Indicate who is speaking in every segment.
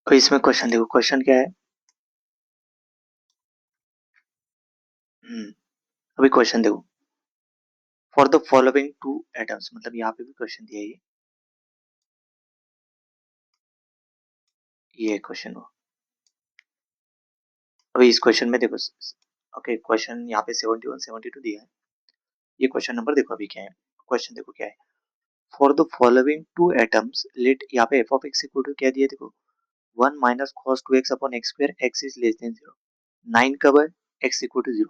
Speaker 1: तो इसमें क्वेश्चन देखो, क्वेश्चन क्या है। अभी क्वेश्चन देखो, for the following two atoms, मतलब यहाँ पे भी क्वेश्चन दिया है ये क्वेश्चन हो। अभी इस क्वेश्चन में देखो, ओके क्वेश्चन यहाँ पे 71 72 दिया है। ये क्वेश्चन नंबर देखो अभी क्या है। क्वेश्चन देखो क्या है, for the following two atoms let, यहाँ पे f of x equal to क्या दिया है देखो, 1 minus cos 2x upon x square, x is less than 0। 9 कब है, x equal to 0।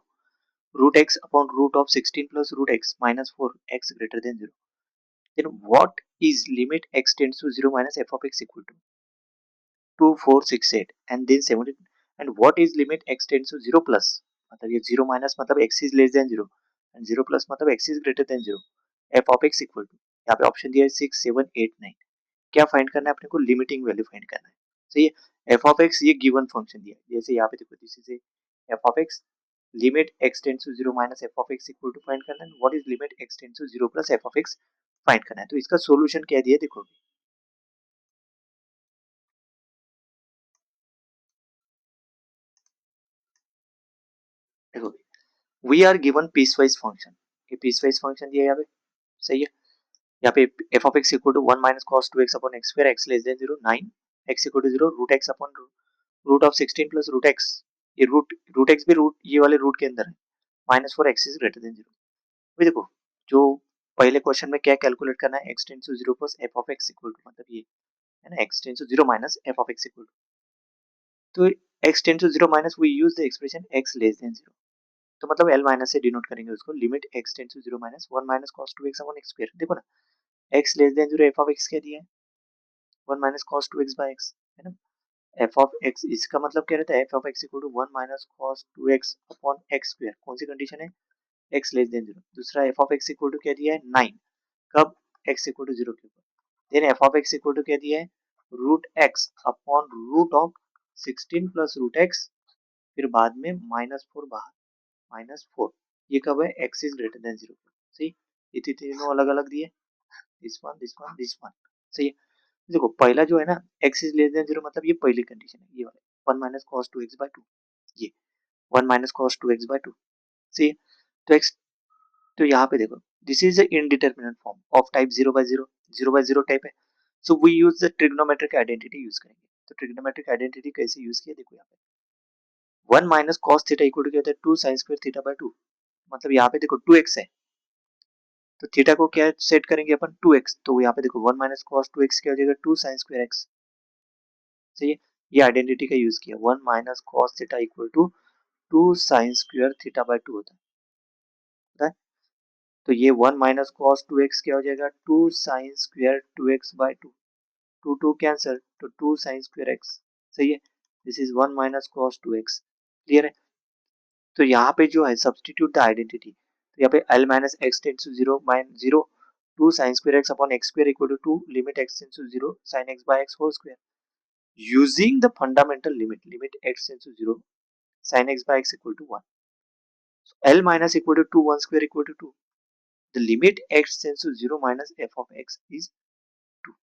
Speaker 1: Root x upon root of 16 plus root x minus 4 x greater than 0। then what is limit x tends to 0 minus f of x equal to 2468 and then 17, and what is limit x tends to 0 plus, मतलब ये 0 minus मतलब x is less than 0 and 0 plus मतलब x is greater than 0, f of x equal to, यहाँ पे option दिया है 6 7 8 9। क्या find करना है अपने को, लिमिटिंग वैल्यू फाइंड करना है। सही है, f of x ये गिवन फंक्शन दिया है, जैसे यहाँ पे देखो this is f of x, limit x tends to 0 minus f of x equal to find करना है, what is limit x tends to 0 plus f of x find करना है। तो इसका सॉल्यूशन क्या दिया देखो, देखो we are given piecewise function, ये पीस वाइज फंक्शन दिया है यहाँ पे। सही है, यहाँ पे f of x equal to 1 minus cos 2x upon x square, x less than 0, 9 x equal to 0, root x upon root of 16 plus root x, ये रूट एक्स भी रूट ये वाले रूट के अंदर है, minus 4 x is greater than 0। अभी देखो जो पहले क्वेश्चन में क्या कैलकुलेट करना है, x tends to 0 plus f of x equal to, मतलब ये है ना, x tends to 0 minus f of x equal to, तो x tends to 0 minus we use the expression x less than 0, तो मतलब एल माइनस से denote करेंगे उसको, limit x tends to 0 minus 1 minus cos 2x upon x square, देखो ना x less than 0 F of x क्या दिया है, 1 minus cos 2x bye x, है ना। एफ ऑफ एक्स इसका मतलब क्या रहता है, f of x equal to 1 minus cos 2x upon x square, कौन सी कंडीशन है, x लेस देन 0। दूसरा f of x equal to क्या दिया है 9, कब, x इक्वल टू 0 के ऊपर। Then f of x equal to क्या दिया है, root x upon root of 16 plus root x, फिर बाद में माइनस 4 बाहर, माइनस 4, ये कब है, एक्स इज ग्रेटर देन 0। सही, ये तीनों अलग अलग दिए, this one this one this one. सही है, देखो पहला जो है ना, एक्स इज लेस देन 0, मतलब ये पहली कंडीशन है, ये वाला 1 माइनस कॉस 2x बाय 2, ये 1 माइनस कॉस 2x बाय 2। सही है, तो एक्स, तो यहाँ पे देखो this is indeterminate form of type 0 by 0, 0 by 0 type है। So we use the trigonometric identity use करेंगे। तो ट्रिग्नोमेट्रिक आइडेंटिटी कैसे यूज किया देखो, यहाँ पे 1 minus cos theta equal to क्या होता है, 2 साइन स्क्वायर थीटा बाय 2, मतलब यहाँ पे देखो 2x है, तो थीटा को क्या सेट करेंगे अपन 2x, तो यहाँ पे देखो 1 माइनस कॉस 2x क्या हो जाएगा, 2 साइन स्क्वायर x। सही है, ये आइडेंटिटी का यूज किया, 1 minus cos theta equal to 2 sine square theta by 2 होता है। तो ये 1 माइनस कॉस 2x क्या हो जाएगा, 2 sine square 2x bye 2, 2 2 cancel, तो 2 साइन स्क्वायर x। सही है, this is 1 minus cos 2x। Clear है, तो यहाँ पे जो है सब्सटीट्यूट द आइडेंटिटी, तो यहाँ पे l minus x tends to 0 minus 0, 2 sine square x upon x square equal to 2 limit x tends to 0 sine x by x whole square, using the fundamental limit x tends to 0 sin x by x equal to 1, so L minus equal to 2 1 square equal to 2, the limit x tends to 0 minus f of x is 2।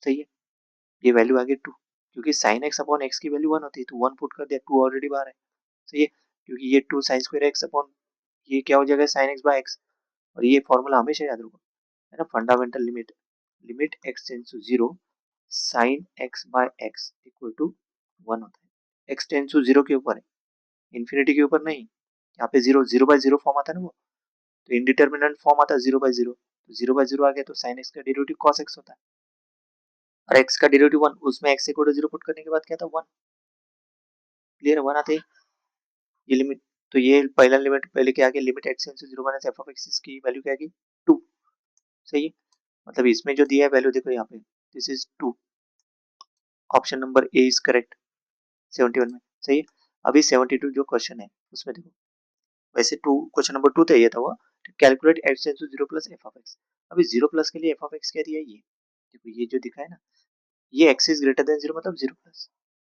Speaker 1: सही है, ये value आ गई 2, क्योंकि sin x upon x की value 1 होती है, तो 1 put कर दिया, 2 ऑलरेडी बाहर है। सही है, क्योंकि ये 2 sin स्क्वायर x अपॉन ये क्या हो जाएगा sin x by x, और ये फॉर्मूला हमेशा याद रखो, है ना, fundamental limit x tends to 0 sin x by x equal to 1 होता है। x टेंस टू 0 के ऊपर है, इन्फिनिटी के ऊपर नहीं, यहाँ पे 0 0 बाय 0 फॉर्म आता है ना वो, तो इंडिटरमिनेंट फॉर्म आता है 0 बाय 0, तो 0 बाय 0 आ गया, तो sin x का डेरिवेटिव cos x होता है, और x का डेरिवेटिव 1, उसमें x इक्वल टू 0 पुट करने के बाद क्या था 1। क्लियर है, 1 आते ही ये लिमिट, तो ये पहला लिमिट पहले क्या आ गया, limit x tends to 0 minus f of x की वैल्यू क्या आ गई 2। सही है, मतलब इसमें जो दिया है वैल्यू देखो यहाँ पे, this is 2, option number A is correct 71 में। सही है, अभी 72 जो क्वेश्चन है उसमें देखो, वैसे टू क्वेश्चन नंबर 2 था, ये था वो, calculate x tends to 0 plus f of x। अभी 0 प्लस के लिए f ऑफ x क्या दिया है, ये देखो ये जो दिखा है ना, ये x इज ग्रेटर देन 0 मतलब 0 प्लस,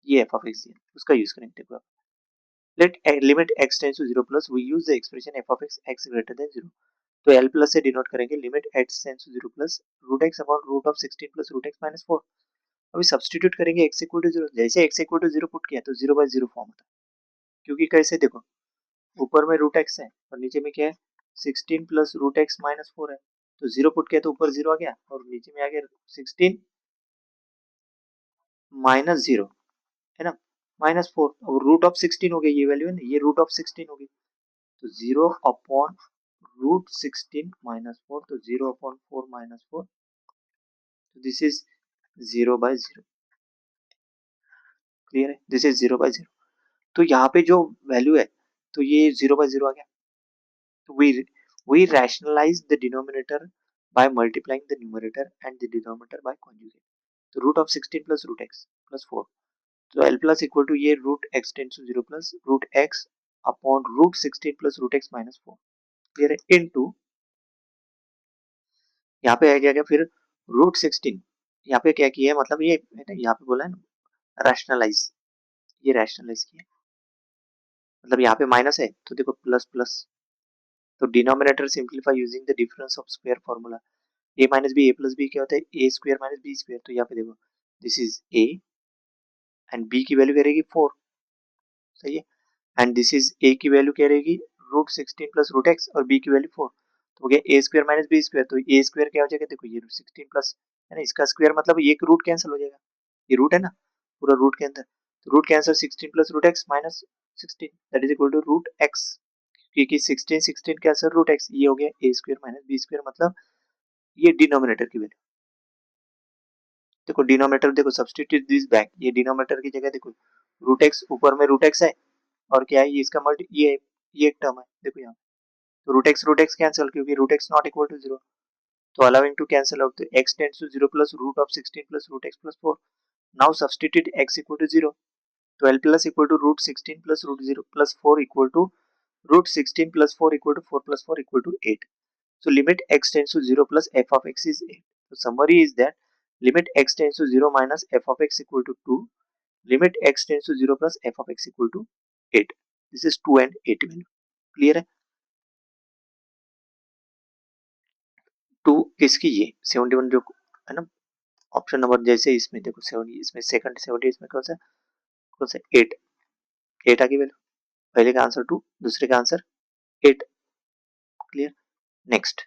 Speaker 1: ये f ऑफ x दिया, उसका यूज करेंगे। देखो आप, let limit x tends to 0 plus we use the expression f of x greater than 0, तो l प्लस से डिनोट करेंगे, limit x tends to 0 plus root x upon root of 16 plus root x minus 4, अभी substitute करेंगे x equal to zero, जैसे x equal to zero put किया तो 0/0 form होता है, क्योंकि कैसे देखो ऊपर में रूट एक्स है और नीचे में क्या है 16 प्लस रूट एक्स माइनस 4 है, तो जीरो पुट किया तो ऊपर जीरो आ गया और नीचे में आ गया 16 माइनस जीरो, है ना, -4 और रूट ऑफ 16 हो गया, ये वैल्यू है ना, ये रूट ऑफ 16 हो गई, तो 0 अपॉन रूट 16 -4, तो 0 अपॉन 4 -4, तो दिस इज 0/0। क्लियर है, दिस इज 0/0। तो यहाँ पे जो वैल्यू है तो ये 0/0 आ गया। तो we rationalize the denominator by multiplying the numerator and the denominator by conjugate, तो root of 16 plus root x plus 4, तो l प्लस इक्वल टू ये root x tends to 0 plus root x upon root 16 plus root x minus 4, clear है, into यहाँ पे आ जाएगा फिर root 16, यहाँ पे क्या किया है मतलब ये यहाँ पे बोला है ना रैशनलाइज, ये रैशनलाइज किया मतलब यहाँ पे माइनस है तो देखो प्लस प्लस, तो denominator simplify using the difference of square formula, a minus b a plus b क्या होता है a square minus b square, तो यहाँ पे देखो this is a and b की वैल्यू क्या रहेगी 4, सही है, एंड दिस इज ए की वैल्यू क्या रहेगी रूट 16 प्लस रूट एक्स और बी की वैल्यू 4, तो हो गया a square minus b square, तो ए स्क्वायर क्या हो जाएगा देखो ये 16 प्लस है ना, इसका स्क्वायर मतलब एक रूट कैंसिल हो जाएगा, ये रूट है ना पूरा रूट के अंदर, तो root cancel 16 plus root x minus 16 that is equal to root x, क्योंकि 16 16 कैंसिल रूट एक्स, ये हो गया a square minus b square, मतलब ये डिनोमिनेटर की वैल्यू, देखो डिनोमिनेटर देखो सब्स्टिट्यूट दिस बैक, ये डिनोमिनेटर की जगह देखो रूट एक्स, ऊपर में रूट एक्स है और क्या है ये इसका मल्टी ये एक टर्म है देखो यहाँ, तो रूट एक्स कैंसिल क्योंकि root x not equal to zero, तो अलाउिंग टू कैंसिल आउट, तो x tends to 0 plus root of 16 plus root x plus 4, now substitute x equal to 0, 12 plus equal to root 16 plus root 0 plus 4 equal to root 16 plus 4 equal to 4 plus 4 equal to 8, so limit x tends to 0 plus f of x is 8, so summary is that limit x tends to 0 minus f of x equal to 2, limit x tends to 0 plus f of x equal to 8, this is 2 and 8 value, clear है, 2 किसकी ये 71 जो है ना option number, जैसे इसमें देखो 70 इसमें सेकंड 70 इसमें कौन सा 8, 8 आ गई वैल्यू, पहले का आंसर 2 दूसरे का आंसर 8, क्लियर, नेक्स्ट